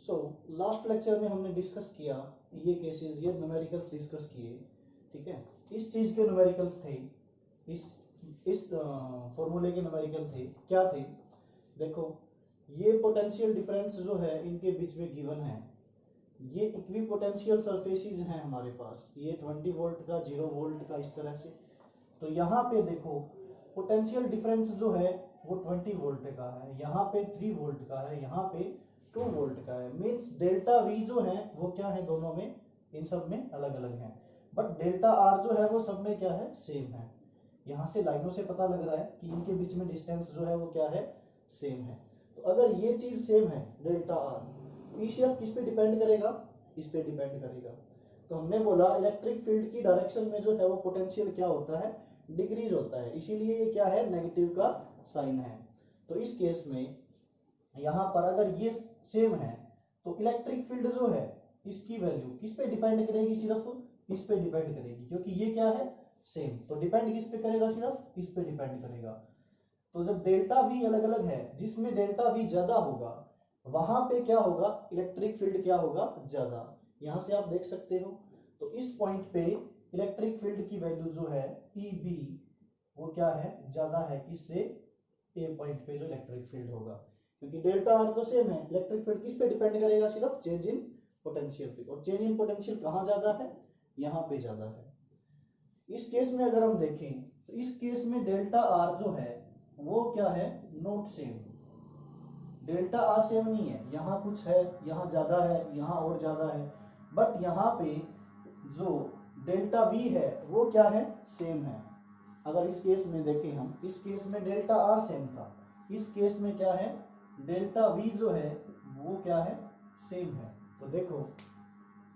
So last lecture में हमने discuss किया ये केसेस, ये न्यूमेरिकल्स डिस्कस किए, ठीक है। इस चीज के न्यूमेरिकल्स थे, इस फॉर्मूले के न्यूमेरिकल थे, क्या थे? देखो, ये पोटेंशियल डिफरेंस जो है इनके बीच में गिवन है, ये इक्वी पोटेंशियल सरफेसेस हैं हमारे पास, ये 20 वोल्ट का, 0 वोल्ट का, इस तरह से। तो यहाँ पे देखो पोटेंशियल डिफरेंस जो है वो 20 वोल्ट का है, यहाँ पे 3 वोल्ट का है, यहाँ पे 2 वोल्ट का है। मींस डेल्टा वी जो है वो क्या है, दोनों में, इन सब में अलग अलग है, बट डेल्टा आर जो है वो सब में क्या है, सेम है। यहाँ से लाइनों से पता लग रहा है कि इनके बीच में डिस्टेंस जो है वो क्या है, सेम है। तो अगर ये चीज सेम है डेल्टा आर, तो सिर्फ किस पे डिपेंड करेगा, इस पे डिपेंड करेगा। तो हमने बोला इलेक्ट्रिक फील्ड की डायरेक्शन में जो है वो पोटेंशियल क्या होता है, डिक्रीज होता है, इसीलिए ये क्या है, नेगेटिव का साइन है। तो इस केस में यहाँ पर अगर ये सेम है तो इलेक्ट्रिक फील्ड जो है इसकी वैल्यू किस पे डिपेंड करेगी, सिर्फ इस पे डिपेंड करेगी, क्योंकि ये क्या है, सेम। तो डिपेंड किस पे करेगा, सिर्फ इस पे डिपेंड करेगा। तो जब डेल्टा वी अलग अलग है, जिसमें डेल्टा वी ज्यादा होगा वहां पे क्या होगा, इलेक्ट्रिक फील्ड क्या होगा, ज्यादा। यहां से आप देख सकते हो। तो इस पॉइंट पे इलेक्ट्रिक फील्ड की वैल्यू जो है ई बी, वो क्या है, ज्यादा है किससे, ए पॉइंट पे जो इलेक्ट्रिक फील्ड होगा, क्योंकि डेल्टा आर तो सेम है। इलेक्ट्रिक फील्ड किस पे डिपेंड करेगा, सिर्फ चेंज इन पोटेंशियल पे, और चेंज इन पोटेंशियल कहाँ ज्यादा है, यहाँ पे ज्यादा है। इस केस में अगर हम देखें तो इस केस में डेल्टा आर जो है वो क्या है, not same. Delta R same नहीं है, यहाँ कुछ है, यहाँ ज्यादा है, यहाँ और ज्यादा है, बट यहाँ पे जो डेल्टा वी है वो क्या है, सेम है। अगर इस केस में देखें हम, इस केस में डेल्टा आर सेम था, इस केस में क्या है, डेल्टा वी जो है वो क्या है, सेम है। तो देखो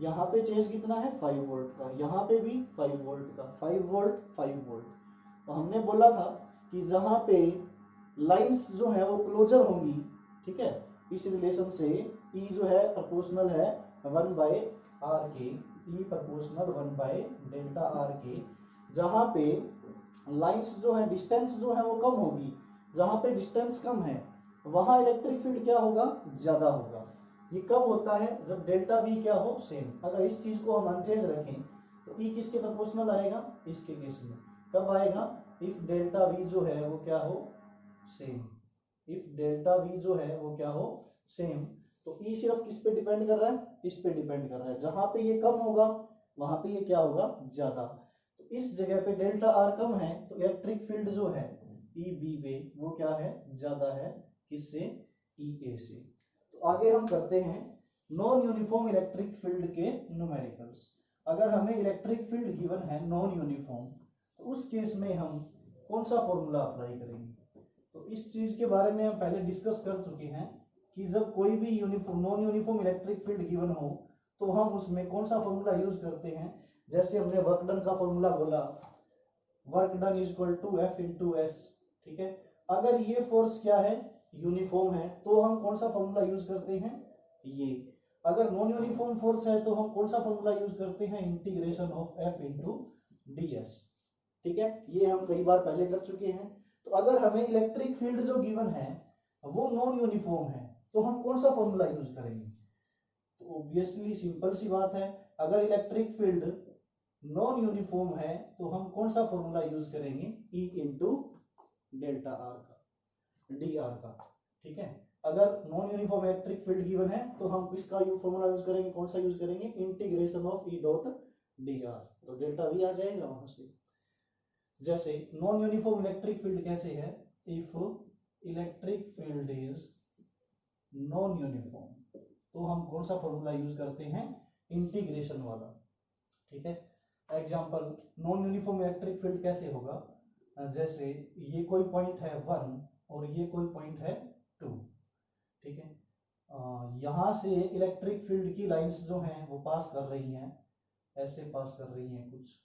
यहाँ पे चेंज कितना है, 5 वोल्ट का, यहाँ पे भी 5 वोल्ट का, 5 वोल्ट 5 वोल्ट। तो हमने बोला था कि जहाँ पे लाइंस जो है वो क्लोजर होंगी, ठीक है, इस रिलेशन से E जो है प्रोपोर्शनल है 1 बाय आर के, E proportional 1 by delta R के। जहाँ पे लाइंस जो है, डिस्टेंस जो है वो कम होगी, जहाँ पे डिस्टेंस कम है वहाँ इलेक्ट्रिक फील्ड क्या होगा, ज्यादा होगा। ये कब होता है, जब डेल्टा वी क्या हो, सेम। अगर इस चीज को हम अनचेंज रखें तो E किसके प्रोपोर्शनल आएगा, इसके केस में। कब आएगा, इफ डेल्टा वी जो है वो क्या हो, सेम। इफ डेल्टा वी जो है वो क्या हो, सेम। तो E सिर्फ किस पे डिपेंड कर रहा है, इस पे डिपेंड कर रहा है। जहां पे ये कम होगा वहां पे ये क्या होगा, ज्यादा। तो इस जगह पे डेल्टा आर कम है तो इलेक्ट्रिक फील्ड जो है ई बी पे वो क्या है, ज्यादा है, किससे, ई ए से। तो आगे हम करते हैं नॉन यूनिफॉर्म इलेक्ट्रिक फील्ड के न्यूमेरिकल्स। अगर हमें इलेक्ट्रिक फील्ड गिवन है नॉन यूनिफॉर्म, तो उस केस में हम कौन सा फॉर्मूला अप्लाई करेंगे। तो इस चीज के बारे में हम पहले डिस्कस कर चुके हैं कि जब कोई भी uniform, non uniform electric field given हो तो हम उसमें कौन सा फॉर्मूला यूज करते हैं। जैसे हमने वर्क डन का फॉर्मूला बोला, work done is equal to F into S, ठीक है। अगर ये फोर्स क्या है, यूनिफॉर्म है, तो हम कौन सा फॉर्मूला यूज करते हैं, ये। अगर नॉन यूनिफॉर्म फोर्स है तो हम कौन सा फॉर्मूला यूज करते हैं, integration of F into D S, ठीक है। ये हम कई बार पहले कर चुके हैं। तो अगर हमें इलेक्ट्रिक फील्ड जो गिवन है वो नॉन यूनिफॉर्म है तो हम कौन सा फॉर्मूला यूज करेंगे। तो ऑब्वियसली सिंपल सी बात है, अगर इलेक्ट्रिक फील्ड नॉन यूनिफॉर्म है तो हम कौन सा फॉर्मूला यूज करेंगे, E इंटू डेल्टा आर का, डी आर का, ठीक है। अगर non uniform electric field given है तो हम किसका फॉर्मूला यूज करेंगे, कौन सा यूज करेंगे, integration of E dot D R. तो डेल्टा वी आ जाएगा वहां से। जैसे नॉन यूनिफॉर्म इलेक्ट्रिक फील्ड कैसे है, if electric field is non uniform, तो हम कौन सा फॉर्मूला यूज करते हैं, इंटीग्रेशन वाला, ठीक है। Example, non uniform electric field कैसे होगा, जैसे ये कोई पॉइंट है 1 और ये कोई पॉइंट है 2, ठीक है। यहां से इलेक्ट्रिक फील्ड की लाइंस जो हैं वो पास कर रही हैं, ऐसे पास कर रही हैं कुछ,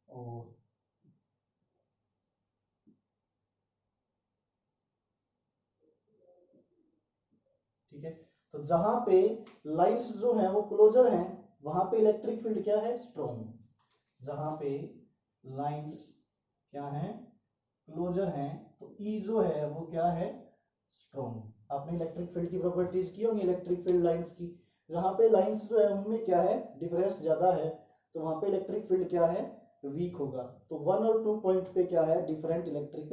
और ठीक है। तो जहां पे लाइंस जो हैं वो क्लोजर हैं वहां पे इलेक्ट्रिक फील्ड क्या है, स्ट्रॉन्ग। जहां पे लाइंस क्या है, क्लोजर हैं, तो E जो है वो क्या है, स्ट्रॉन्ग। आपने इलेक्ट्रिक फील्ड की प्रॉपर्टीज की होंगी, इलेक्ट्रिक फील्ड लाइंस की, जहाँ पे लाइंस जो है उनमें क्या है, डिफरेंस ज्यादा है, तो वहां पे इलेक्ट्रिक फील्ड क्या है, वीक होगा। तो 1 और 2 पॉइंट पे क्या है, डिफरेंट इलेक्ट्रिक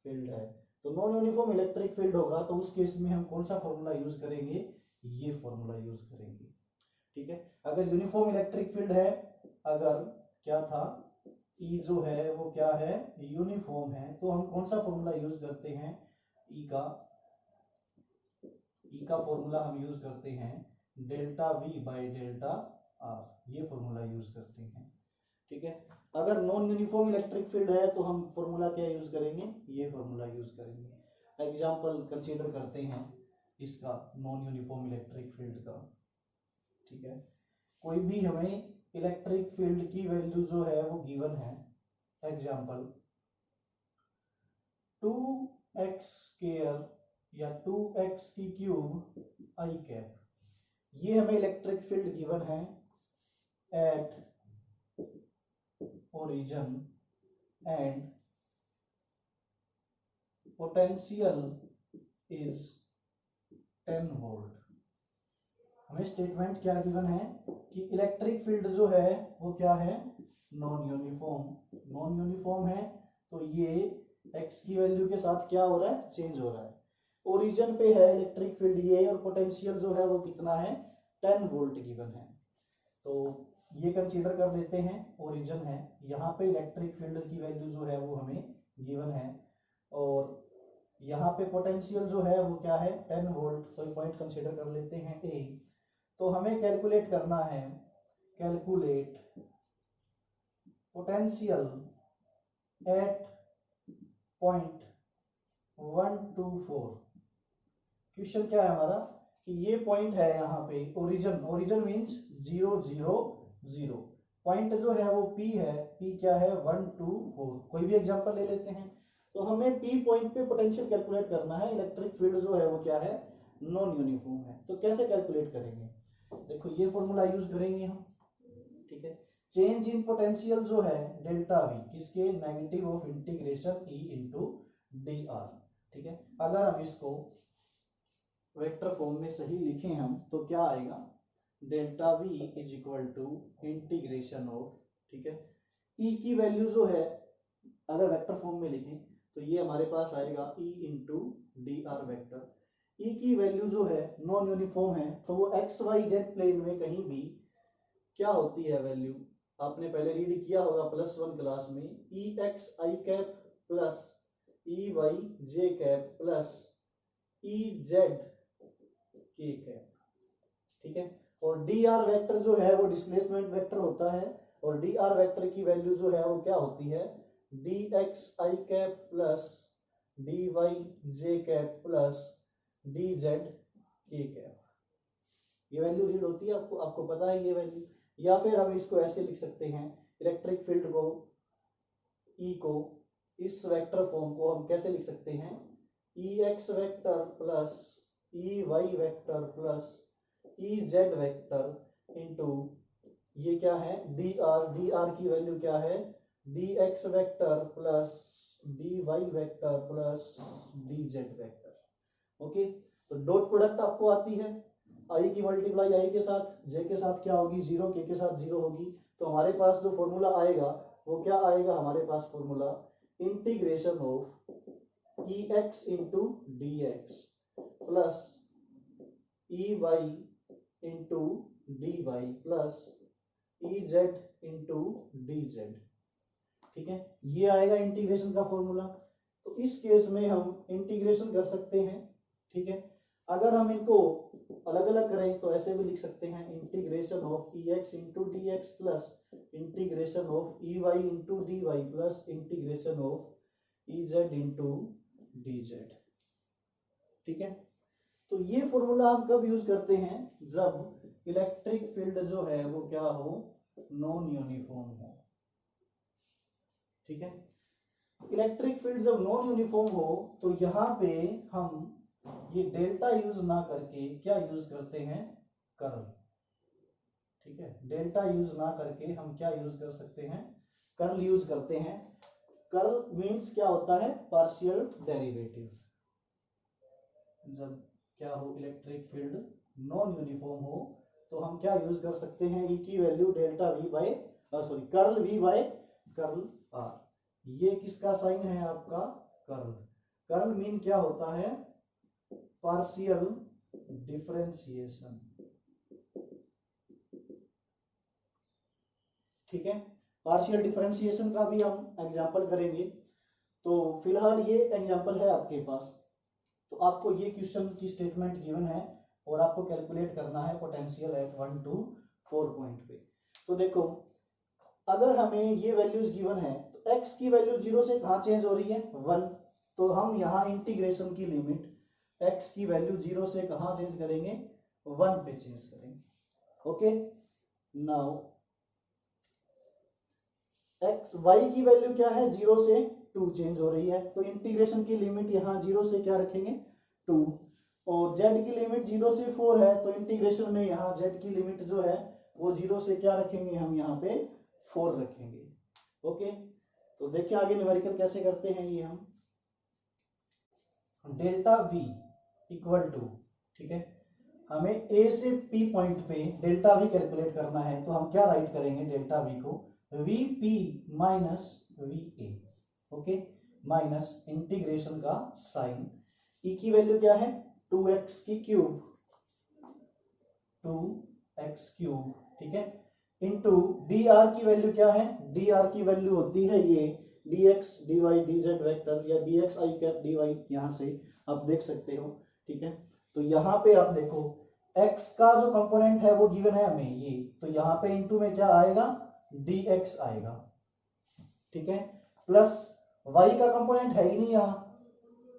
फील्ड है। तो नॉन यूनिफॉर्म इलेक्ट्रिक फील्ड होगा तो उस केस में हम कौन सा फॉर्मूला यूज करेंगे, ये फॉर्मूला यूज करेंगे। ठीक है। अगर यूनिफॉर्म इलेक्ट्रिक फील्ड है, अगर क्या था, ई जो है वो क्या है, यूनिफॉर्म है, तो हम कौन सा फॉर्मूला यूज करते हैं, ई का फॉर्मूला हम यूज करते हैं delta we by delta R, ये फॉर्मूला यूज करते हैं। ठीक है। अगर नॉन यूनिफॉर्म इलेक्ट्रिक फील्ड है तो हम फॉर्मूला क्या यूज करेंगे, ये फॉर्मूला यूज करेंगे। एग्जांपल कंसीडर करते हैं इसका, नॉन यूनिफॉर्म इलेक्ट्रिक फील्ड का। ठीक है। कोई भी हमें इलेक्ट्रिक फील्ड की वैल्यू जो है वो गिवन है, एग्जांपल 2x स्क्वायर या 2x की क्यूब आई कैप, ये हमें इलेक्ट्रिक फील्ड गिवन है at origin and potential is 10 volt. हमें स्टेटमेंट क्या गिवन है कि इलेक्ट्रिक फील्ड जो है वो क्या है, नॉन यूनिफॉर्म है, तो ये x की वैल्यू के साथ क्या हो रहा है, चेंज हो रहा है। ओरिजिन पे है इलेक्ट्रिक फील्ड ये, और पोटेंशियल जो है वो कितना है, 10 वोल्ट गिवन है। तो ये कंसीडर कर लेते हैं, ओरिजिन है, यहाँ पे इलेक्ट्रिक फील्ड की वैल्यू जो है वो हमें गिवन है, और यहाँ पे पोटेंशियल जो है वो क्या है, 10 वोल्ट। कोई पॉइंट कंसीडर कर लेते हैं ए। तो हमें कैलकुलेट करना है, calculate potential at point 124। Question क्या है हमारा कि ये पॉइंट है यहाँ पे ओरिजिन मींस 0 0 0, पॉइंट जो है वो P है, P क्या है 1 2 4। कोई भी एग्जांपल ले लेते हैं, तो हमें P पॉइंट पे पोटेंशियल कैलकुलेट करना है। इलेक्ट्रिक फील्ड जो है वो क्या है, नॉन यूनिफॉर्म है। तो कैसे कैलकुलेट करेंगे, देखो ये फॉर्मूला यूज करेंगे हम। ठीक है। चेंज इन पोटेंशियल जो है डेल्टा वी, किसके, negative of integration E into D are. ठीक है। अगर हम इसको वेक्टर फॉर्म में सही लिखें हम, तो क्या आएगा, delta V is equal to integration of, ठीक है, ई की वैल्यू जो है अगर वेक्टर फॉर्म में लिखें तो ये हमारे पास आएगा E into D R vector. E की वैल्यू जो है नॉन यूनिफॉर्म है, तो वो एक्स वाई जेड प्लेन में कहीं भी क्या होती है वैल्यू, आपने पहले रीड किया होगा +1 क्लास में, ई एक्स आई कैप प्लस ई वाई जे कैप प्लस ई जेड के कैप। ठीक है। और डी आर वेक्टर जो है वो डिस्प्लेसमेंट वेक्टर होता है, और डी आर वेक्टर की वैल्यू जो है वो क्या होती है, डी एक्स आई कैप प्लस डी वाई जे कैप प्लस डी जेड के कैप। ये वैल्यू रीड होती है, आपको पता है ये वैल्यू। या फिर हम इसको ऐसे लिख सकते हैं, इलेक्ट्रिक फील्ड को, ई को, इस वेक्टर फॉर्म को हम कैसे लिख सकते हैं, E X vector plus E Y vector plus E Z vector into ये क्या है, डी आर की वैल्यू क्या है, D X vector plus D Y vector plus D Z vector. Okay. तो डॉट प्रोडक्ट आपको आती है, आई की मल्टीप्लाई आई के साथ, जे के साथ क्या होगी 0, के साथ 0 होगी। तो हमारे पास जो फॉर्मूला आएगा वो क्या आएगा, हमारे पास formula integration of E X into D X plus E Y into D Y plus E Z into D Z. ठीक है। ये आएगा इंटीग्रेशन का फॉर्मूला। तो इस केस में हम इंटीग्रेशन कर सकते हैं। ठीक है। अगर हम इनको अलग अलग करें तो ऐसे भी लिख सकते हैं, integration of E X into D X plus integration of E Y into D Y plus integration of E Z into D Z. ठीक है। तो ये फॉर्मूला हम कब यूज करते हैं, जब इलेक्ट्रिक फील्ड जो है वो क्या हो, नॉन यूनिफॉर्म हो। ठीक है। इलेक्ट्रिक फील्ड जब नॉन यूनिफॉर्म हो तो यहाँ पे हम ये डेल्टा यूज ना करके क्या यूज करते हैं, कर्ल। ठीक है। डेल्टा यूज ना करके हम क्या यूज कर सकते हैं, कर्ल यूज करते हैं। कर्ल मींस क्या होता है, पार्शियल डेरिवेटिव। जब क्या हो, इलेक्ट्रिक फील्ड नॉन यूनिफॉर्म हो, तो हम क्या यूज कर सकते हैं, ई की value delta V by sorry curl V by curl R. ये किसका साइन है आपका, कर्ल। कर्ल मीन क्या होता है, पार्शियल डिफरेंशिएशन, ठीक है। पार्शियल डिफरेंशिएशन का भी हम एग्जांपल करेंगे। तो फिलहाल ये एग्जांपल है आपके पास। तो आपको ये क्वेश्चन की स्टेटमेंट गिवन है और आपको कैलकुलेट करना है पोटेंशियल एट 1 to 4 पॉइंट पे। तो देखो, अगर हमें ये वैल्यूज गिवन है तो x की वैल्यू 0 से कहाँ चेंज हो रही है, 1। तो हम यहाँ इंटीग्रेशन की लिमिट x की वैल्यू 0 से कहाँ चेंज करेंगे, 1 पे चेंज करेंगे। ओके, नाउ x y की वैल्यू क्या है, 0 से 2 चेंज हो रही है, तो इंटीग्रेशन की लिमिट यहाँ 0 से क्या रखेंगे, 2। और z की लिमिट 0 से 4 है, तो इंटीग्रेशन में यहाँ z की लिमिट जो है वो 0 से क्या रखेंगे, हम यहाँ पे 4 रखेंगे। ओके, तो देखिए आगे न्यूमेरिकल कैसे करते हैं। ये हम डेल्टा v इक्वल टू, ठीक है, हमें a से p पॉइंट पे डेल्टा v कैलकुलेट करना है, तो हम क्या राइट करेंगे डेल्टा v को, vp minus va। Okay, minus integration का साइन, e की वैल्यू क्या है 2x की क्यूब, 2x क्यूब, ठीक है, इंटू dr की वैल्यू क्या है, dr की वैल्यू होती है ये dx dy dz वेक्टर या dx i कैप dy, यहाँ से आप देख सकते हो, ठीक है। तो यहाँ पे आप देखो x का जो कंपोनेंट है वो गिवन है हमें ये, तो यहाँ पे इंटू में क्या आएगा, dx आएगा, ठीक है, प्लस y का कंपोनेंट है ही नहीं यहाँ,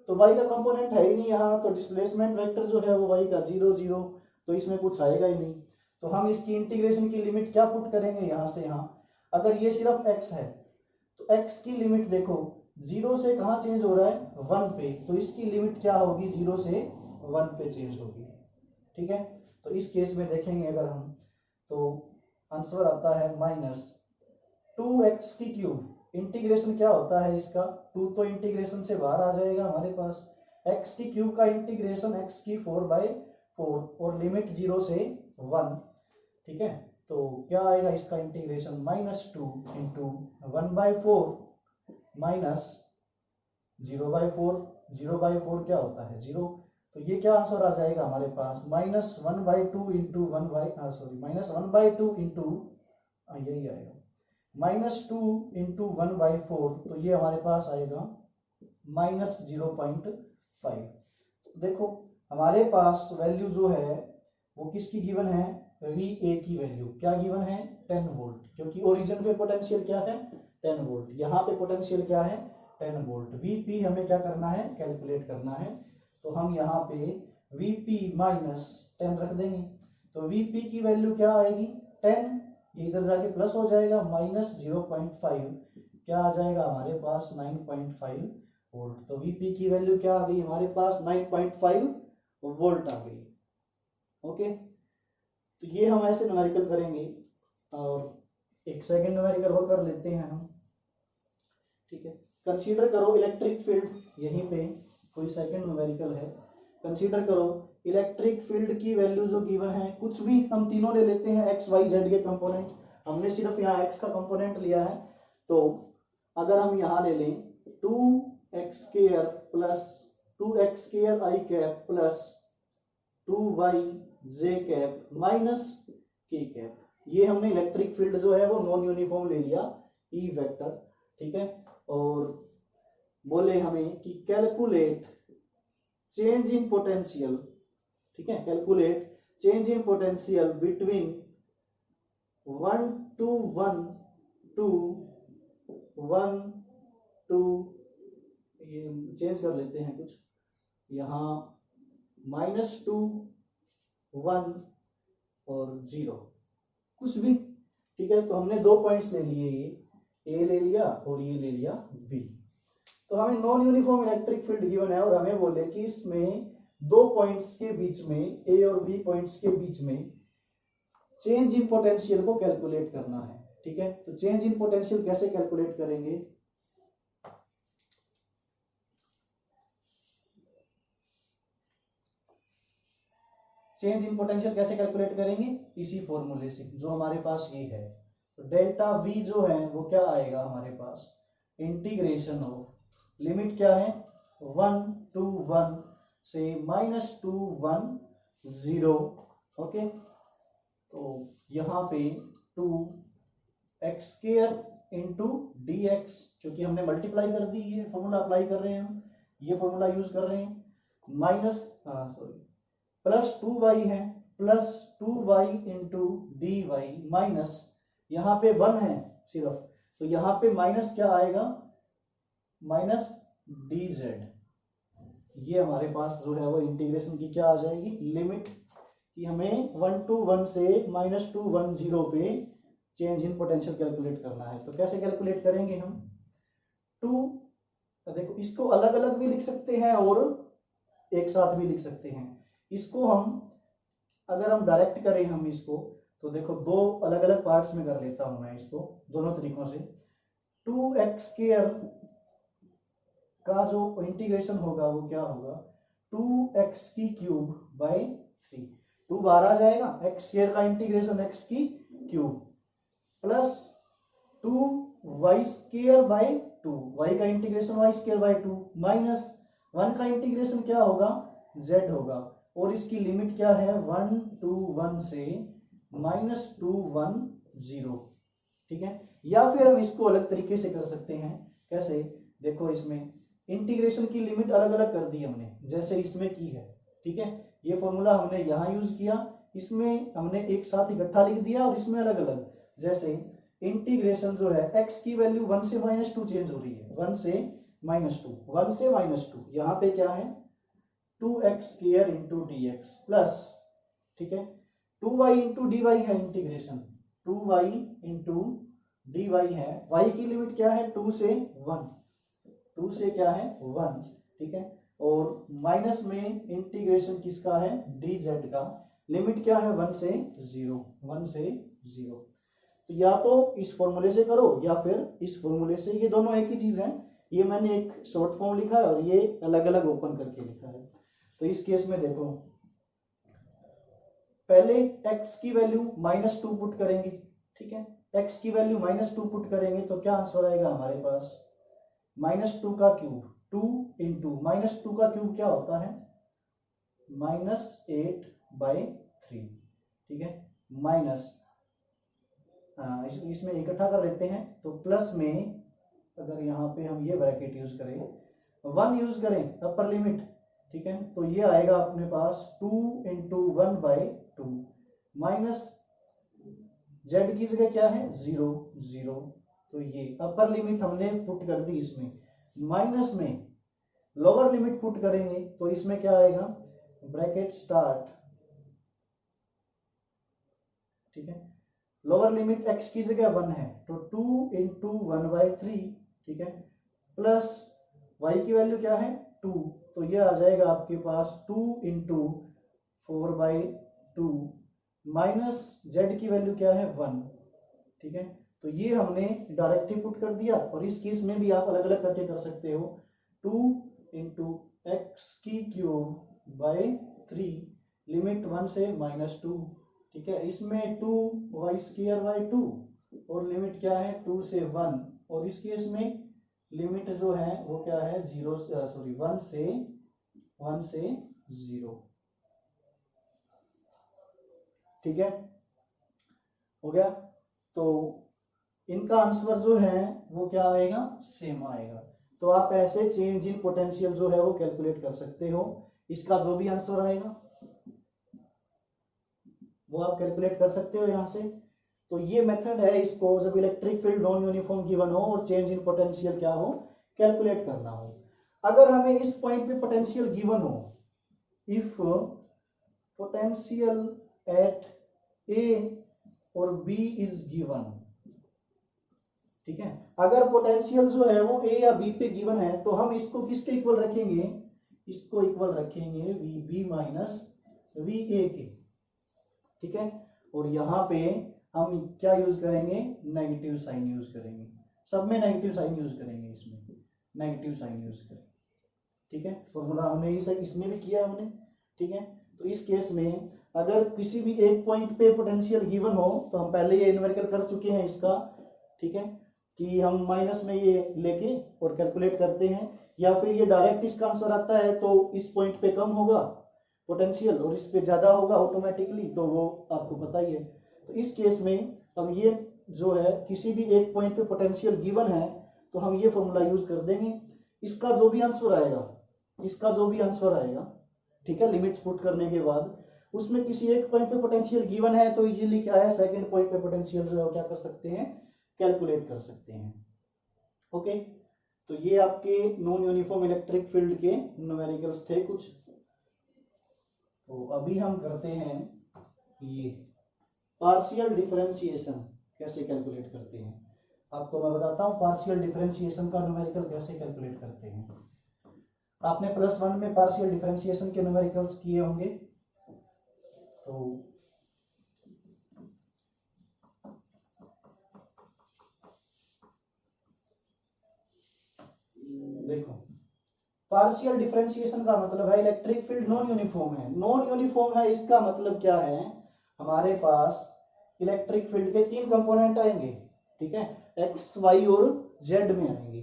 तो y का कंपोनेंट है ही नहीं यहाँ, तो डिस्प्लेसमेंट वेक्टर जो है वो y का 0 0, तो इसमें कुछ आएगा ही नहीं। तो हम इसकी इंटीग्रेशन की लिमिट क्या पुट करेंगे यहाँ से यहाँ, अगर ये सिर्फ x है तो x की लिमिट देखो 0 से कहाँ चेंज हो रहा है, 1 पे, तो इसकी लिमिट क्या होगी, 0 से 1 पे चेंज होगी, ठीक है। तो इस केस में देखेंगे अगर हम, तो आंसर आता है माइनस 2x की क्यूब, इंटीग्रेशन क्या होता है इसका, 2 तो इंटीग्रेशन से बाहर आ जाएगा हमारे पास, x की क्यूब का इंटीग्रेशन x की 4/4 और लिमिट 0 से 1, ठीक है। तो क्या आएगा इसका इंटीग्रेशन, -2 इंटू 1/4 माइनस 0/4, 0/4 क्या होता है 0, तो ये क्या आंसर आ जाएगा हमारे पास, -1/2 इंटू -1/2 इंटू यही आएगा -2 इंटू 1/4, तो ये हमारे पास आएगा -0.5। देखो हमारे पास वैल्यू जो है वो किसकी गिवन है, VA की वैल्यू क्या गिवन है, 10 वोल्ट, क्योंकि ओरिजिन पे पोटेंशियल क्या है 10 वोल्ट, यहाँ पे पोटेंशियल क्या है 10 वोल्ट। VP हमें क्या करना है, कैलकुलेट करना है, तो हम यहाँ पे VP माइनस 10 रख देंगे, तो VP की वैल्यू क्या आएगी 10, ये इधर जाके प्लस हो जाएगा, -0.5 क्या आ जाएगा हमारे पास 9.5 वोल्ट। तो VP की वैल्यू क्या आ गई हमारे पास 9.5 वोल्ट आ गई। ओके, तो ये हम ऐसे न्यूमेरिकल करेंगे, और एक सेकंड न्यूमेरिकल और कर लेते हैं हम, ठीक है। कंसीडर करो इलेक्ट्रिक फील्ड, यहीं पे कोई सेकंड न्यूमेरिकल है, कंसीडर करो इलेक्ट्रिक फील्ड की वैल्यू जो गिवन है, कुछ भी हम तीनों ले लेते हैं x y z के कंपोनेंट, हमने सिर्फ यहाँ x का कंपोनेंट लिया है, तो अगर हम यहाँ ले लें 2x² plus 2x² i cap plus 2y j cap minus k cap, ये हमने इलेक्ट्रिक फील्ड जो है वो नॉन यूनिफॉर्म ले लिया E वेक्टर, ठीक है। और बोले हमें कि कैलकुलेट चेंज इन पोटेंशियल, ठीक है, calculate change in potential between 1 to 1 to 1 to, ये चेंज कर लेते हैं कुछ, यहाँ -2 1 और 0 कुछ भी, ठीक है। तो हमने दो पॉइंट्स ले लिए, ये A ले लिया और ये ले लिया B। तो हमें non uniform electric field given है और हमें बोले कि इसमें दो पॉइंट्स के बीच में, A और B पॉइंट्स के बीच में चेंज इन पोटेंशियल को कैलकुलेट करना है, ठीक है। तो चेंज इन पोटेंशियल कैसे कैलकुलेट करेंगे, चेंज इन पोटेंशियल कैसे कैलकुलेट करेंगे, इसी फॉर्मूले से जो हमारे पास ये है। तो डेल्टा वी जो है वो क्या आएगा हमारे पास, इंटीग्रेशन ऑफ लिमिट क्या है 1 to 1 से -2 1 0। ओके, तो यहाँ पे 2x square into D x, क्योंकि हमने मल्टीप्लाई कर दी, ये फॉर्मूला अप्लाई कर रहे हैं हम, ये फॉर्मूला यूज कर रहे हैं, प्लस 2y है, plus 2y into D Y, minus यहाँ पे 1 है सिर्फ, तो यहाँ पे माइनस क्या आएगा, माइनस डी जेड। ये हमारे पास जो है वो इंटीग्रेशन की क्या आ जाएगी, लिमिट कि हमें 1 to 1 से -2 1 0 पे चेंज इन पोटेंशियल कैलकुलेट करना है। तो कैसे कैलकुलेट करेंगे हम, देखो इसको अलग अलग भी लिख सकते हैं और एक साथ भी लिख सकते हैं। इसको हम अगर हम डायरेक्ट करें हम इसको, तो देखो दो अलग अलग पार्ट्स में कर लेता हूं मैं इसको दोनों तरीकों से। 2x स्क्वायर का जो इंटीग्रेशन होगा वो क्या होगा, 2x की क्यूब बाई 3, 2 बाहर आ जाएगा, x स्क्वायर का इंटीग्रेशन x की cube plus 2y square by 2, y का integration y square by 2 minus 1 का इंटीग्रेशन क्या होगा, z होगा, और इसकी लिमिट क्या है 1 to 1 से -2 1 0। ठीक है, या फिर हम इसको अलग तरीके से कर सकते हैं। कैसे, देखो इसमें इंटीग्रेशन की लिमिट अलग अलग कर दी हमने, जैसे इसमें की है। ठीक है, ये फॉर्मूला हमने यहाँ यूज किया, इसमें हमने एक साथ इकट्ठा लिख दिया और इसमें अलग अलग। जैसे इंटीग्रेशन जो है x की वैल्यू 1 से -2 चेंज हो रही है, 1 से -2, 1 से -2, यहाँ पे क्या है 2x square into D X plus, ठीक है 2y इंटू डी वाई है integration, 2y into D Y है, y की लिमिट क्या है 2 से 1, 2 से क्या है 1। ठीक है, और माइनस में इंटीग्रेशन किसका है डी जेड का, लिमिट क्या है 1 से 0, 1 से 0। तो या तो इस फॉर्मूले से करो या फिर इस फॉर्मूले से, ये दोनों एक ही चीज है। ये मैंने एक शॉर्ट फॉर्म लिखा है और ये अलग अलग ओपन करके लिखा है। तो इस केस में देखो, पहले x की वैल्यू -2 पुट करेंगे। ठीक है, x की वैल्यू -2 पुट करेंगे तो क्या आंसर आएगा हमारे पास, -2 का क्यूब, 2 इंटू -2 का क्यूब क्या होता है -8/3। ठीक है, माइनस इसमें इकट्ठा कर लेते हैं, तो प्लस में अगर यहाँ पे हम ये ब्रैकेट यूज करें, 1 यूज करें अपर लिमिट, ठीक है, तो ये आएगा अपने पास 2 इंटू 1/2 माइनस जेड की जगह क्या है 0 0। तो ये अपर लिमिट हमने पुट कर दी, इसमें माइनस में लोअर लिमिट पुट करेंगे तो इसमें क्या आएगा, ब्रैकेट स्टार्ट, ठीक है, लोअर लिमिट x की जगह 1 है तो 2 इंटू 1/3, ठीक है, प्लस y की वैल्यू क्या है 2, तो ये आ जाएगा आपके पास 2 इंटू 4/2 माइनस z की वैल्यू क्या है 1। ठीक है, तो ये हमने डायरेक्टली पुट कर दिया, और इस केस में भी आप अलग अलग करके कर सकते हो, 2 इंटू x की क्यूब बाई 3 लिमिट 1 से -2। ठीक है, इसमें 2y स्क्वायर बाई 2 और लिमिट क्या है 2 से 1, और इस केस में लिमिट जो है वो क्या है 1 से 0। ठीक है, हो गया। तो इनका आंसर जो है वो क्या आएगा, सेम आएगा। तो आप ऐसे चेंज इन पोटेंशियल जो है वो कैलकुलेट कर सकते हो, इसका जो भी आंसर आएगा वो आप कैलकुलेट कर सकते हो यहाँ से। तो ये मेथड है, इसको जब electric field non uniform given हो और चेंज इन पोटेंशियल क्या हो, कैलकुलेट करना हो। अगर हमें इस पॉइंट पे पोटेंशियल गिवन हो, इफ पोटेंशियल एट ए और बी इज गिवन, ठीक है, अगर पोटेंशियल जो है वो ए या बी पे गिवन है तो हम इसको किसके इक्वल रखेंगे, इसको इक्वल रखेंगे V B minus V A के। ठीक है, और यहाँ पे हम क्या यूज करेंगे, नेगेटिव साइन यूज करेंगे, सब में नेगेटिव साइन यूज करेंगे, इसमें नेगेटिव साइन यूज करेंगे। ठीक है, फॉर्मूला हमने इसमें भी किया हमने। ठीक है। तो इस केस में अगर किसी भी एक पॉइंट पे पोटेंशियल गिवन हो तो हम पहले ये न्यूमेरिकल कर चुके हैं इसका, ठीक है, कि हम माइनस में ये लेके और कैलकुलेट करते हैं, या फिर ये डायरेक्ट इसका आंसर आता है तो इस पॉइंट पे कम होगा पोटेंशियल और इस पे ज्यादा होगा ऑटोमेटिकली, तो वो आपको पता ही है। तो इस केस में अब ये जो है किसी भी एक पॉइंट पे पोटेंशियल गिवन है तो हम ये फॉर्मूला यूज कर देंगे। इसका जो भी आंसर आएगा, ठीक है, लिमिट्स पुट करने के बाद उसमें किसी एक पॉइंट पे पोटेंशियल गिवन है तो इजीली क्या है सेकंड पॉइंट पे पोटेंशियल जो है क्या कर सकते हैं, कैलकुलेट कर सकते हैं। ओके, तो ये आपके नॉन यूनिफॉर्म इलेक्ट्रिक फील्ड के न्यूमेरिकल्स थे कुछ। तो अभी हम करते हैं ये पार्शियल डिफरेंशिएशन कैसे कैलकुलेट करते हैं। आपको मैं बताता हूँ पार्शियल डिफरेंशिएशन का न्यूमेरिकल कैसे कैलकुलेट करते हैं। आपने +1 में पार्शियल डिफरेंशिएशन के न्यूमेरिकल्स किए होंगे। तो देखो, पार्शियल डिफरेंशिएशन का मतलब है इलेक्ट्रिक फील्ड नॉन यूनिफॉर्म है। नॉन यूनिफॉर्म है इसका मतलब क्या है, हमारे पास इलेक्ट्रिक फील्ड के 3 कंपोनेंट आएंगे, ठीक है, एक्स वाई और जेड में आएंगे।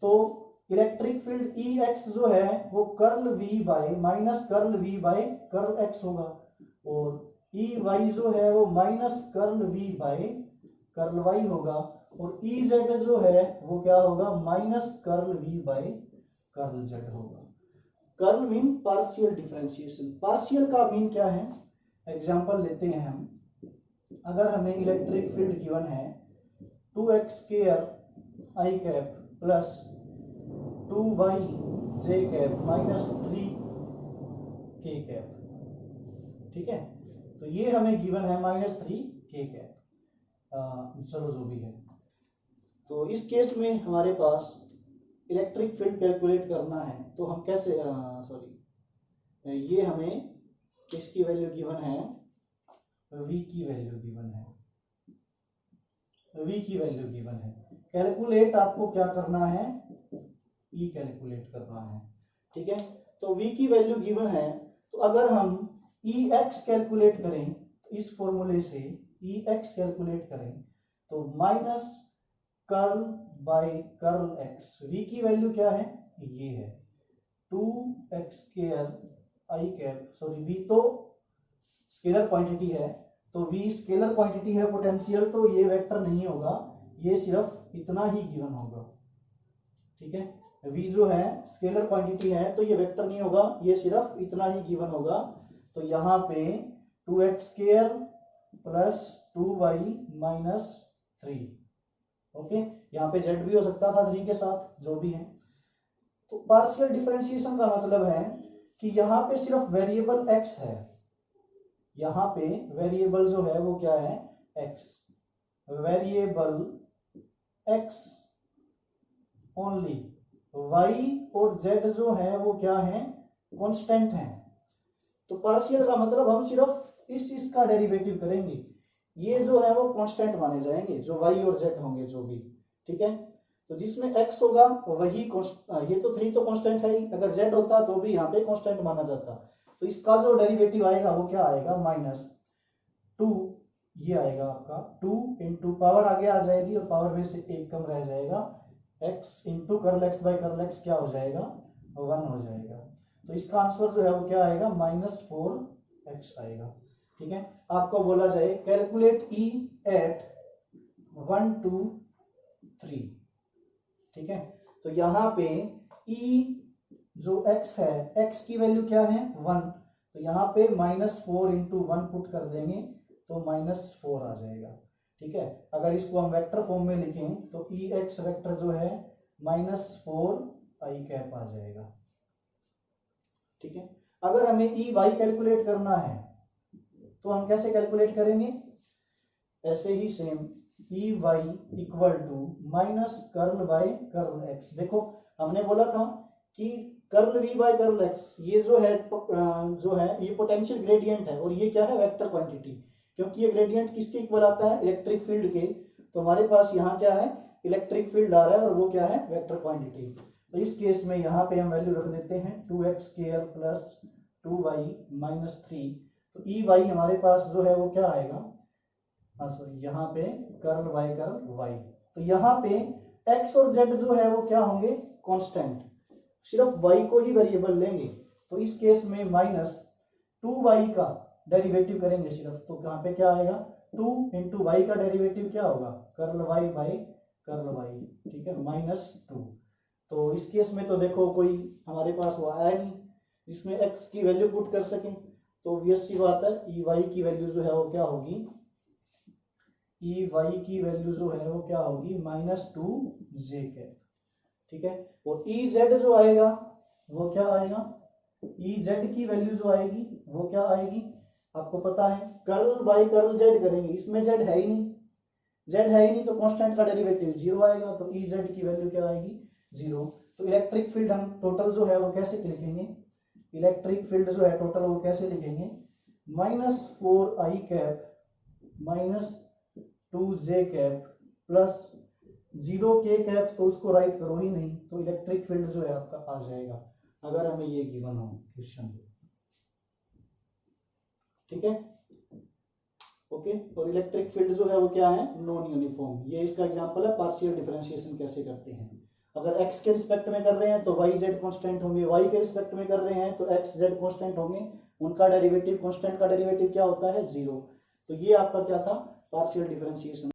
तो इलेक्ट्रिक फील्ड ई एक्स जो है वो curl V by minus curl V by curl X होगा, और ई वाई जो है वो minus curl V by curl Y होगा, और ई जेड जो है वो क्या होगा, minus curl V by curl Z होगा। Curl mean partial differentiation. Partial का मीन क्या है, एग्जांपल लेते हैं हम। अगर हमें इलेक्ट्रिक फील्ड गिवन है 2x square I cap plus 2y J cap minus 3k cap, ठीक है, तो ये हमें गिवन है -3k कैप, चलो जो भी है। तो इस केस में हमारे पास इलेक्ट्रिक फील्ड कैलकुलेट करना है तो हम कैसे, ये हमें किसकी वैल्यू गिवन है, v की वैल्यू गिवन है, v की वैल्यू गिवन है। कैलकुलेट आपको क्या करना है, e कैलकुलेट करना है, ठीक है। तो v की वैल्यू गिवन है, तो अगर हम ex कैलकुलेट करें इस फॉर्मूले से, ex कैलकुलेट करें तो minus curl by curl X, v की वैल्यू क्या है, ये है 2x square I cap, sorry v तो स्केलर क्वांटिटी है, तो v स्केलर क्वांटिटी है पोटेंशियल, तो ये वेक्टर नहीं होगा, ये सिर्फ इतना ही गिवन होगा, ठीक है। v जो है स्केलर क्वांटिटी है तो ये वेक्टर नहीं होगा, ये सिर्फ इतना ही गिवन होगा। तो यहाँ पे 2x square plus 2y minus 3, okay, यहाँ पे z भी हो सकता था 3 के साथ, जो भी है। तो पार्शियल डिफरेंशिएशन का मतलब है कि यहाँ पे सिर्फ वेरिएबल x है, यहाँ पे वेरिएबल जो है वो क्या है, x, variable x only, y और z जो है वो क्या है, कांस्टेंट है। तो पार्शियल का मतलब हम सिर्फ इसका डेरिवेटिव करेंगे, ये जो है वो कांस्टेंट माने जाएंगे, जो y और z होंगे जो भी, ठीक है। तो जिसमें x होगा वही ये तो 3 तो कांस्टेंट है ही, अगर z होता तो भी यहाँ पे कांस्टेंट माना जाता। तो इसका जो डेरिवेटिव आएगा वो क्या आएगा, -2, ये आएगा आपका 2 इंटू पावर आगे आ जाएगी और पावर में से 1 कम रह जाएगा, x into curl x by curl x क्या हो जाएगा, 1 हो जाएगा। तो इसका आंसर जो है वो क्या आएगा, -4x आएगा, ठीक है। आपको बोला जाए कैलकुलेट e एट 1 2 3, ठीक है। तो यहाँ पे e जो x है, x की वैल्यू क्या है 1, तो यहाँ पे -4 इंटू 1 पुट कर देंगे तो -4 आ जाएगा, ठीक है। अगर इसको हम वेक्टर फॉर्म में लिखें तो ई एक्स वेक्टर जो है -4 आई कैप आ जाएगा, ठीक है। अगर हमें ई वाई कैलकुलेट करना है तो हम कैसे कैलकुलेट करेंगे, ऐसे ही same E Y equal to minus curl by curl X. देखो हमने बोला था कि curl V by curl X ये जो है ये पोटेंशियल ग्रेडियंट है और ये क्या है, वेक्टर क्वांटिटी, क्योंकि ये ग्रेडियंट किसके इक्वल आता है, इलेक्ट्रिक फील्ड के। तो हमारे पास यहाँ क्या है, इलेक्ट्रिक फील्ड आ रहा है और वो क्या है, वेक्टर क्वांटिटी। तो इस केस में यहाँ पे हम वैल्यू रख देते हैं 2x square plus 2y minus 3, तो ई वाई हमारे पास जो है वो क्या आएगा, सॉरी यहाँ पे कर्ल y, तो यहाँ पे x और z जो है वो क्या होंगे, कांस्टेंट, सिर्फ y को ही वेरिएबल लेंगे, तो इस केस में माइनस 2y का डेरिवेटिव करेंगे सिर्फ, तो यहाँ पे क्या आएगा, 2 इंटू वाई का डेरिवेटिव क्या होगा, curl y by curl y, ठीक है, माइनस 2। तो इस केस में तो देखो कोई हमारे पास वो आया नहीं जिसमें x की वैल्यू पुट कर सकें, तो obvious सी बात है ई वाई की वैल्यू जो है वो क्या होगी, ई वाई की वैल्यू जो है वो क्या होगी, माइनस 2j कैप, ठीक है। और ई जेड जो आएगा वो क्या आएगा, ई जेड की वैल्यू जो आएगी वो क्या आएगी, आपको पता है कर्ल बाई कर्ल जेड करेंगे, इसमें जेड है ही नहीं, जेड है ही नहीं तो कांस्टेंट का डेरिवेटिव 0 आएगा, तो ई जेड की वैल्यू क्या आएगी, 0। तो इलेक्ट्रिक फील्ड हम टोटल जो है वो कैसे लिखेंगे, इलेक्ट्रिक फील्ड जो है टोटल वो कैसे लिखेंगे, -4i cap minus 2j cap plus 0k cap, तो उसको राइट करो ही नहीं, तो इलेक्ट्रिक फील्ड जो है आपका आ जाएगा, अगर हमें ये गिवन हो क्वेश्चन, ठीक है, ओके। और इलेक्ट्रिक फील्ड जो है वो क्या है, नॉन यूनिफॉर्म, ये इसका एग्जांपल है पार्शियल डिफरेंशिएशन कैसे करते हैं। अगर x के रिस्पेक्ट में कर रहे हैं तो y z कांस्टेंट होंगे, y के रिस्पेक्ट में कर रहे हैं तो x z कांस्टेंट होंगे, उनका डेरिवेटिव, कांस्टेंट का डेरिवेटिव क्या होता है, 0। तो ये आपका क्या था, पार्शियल डिफरेंशिएशन।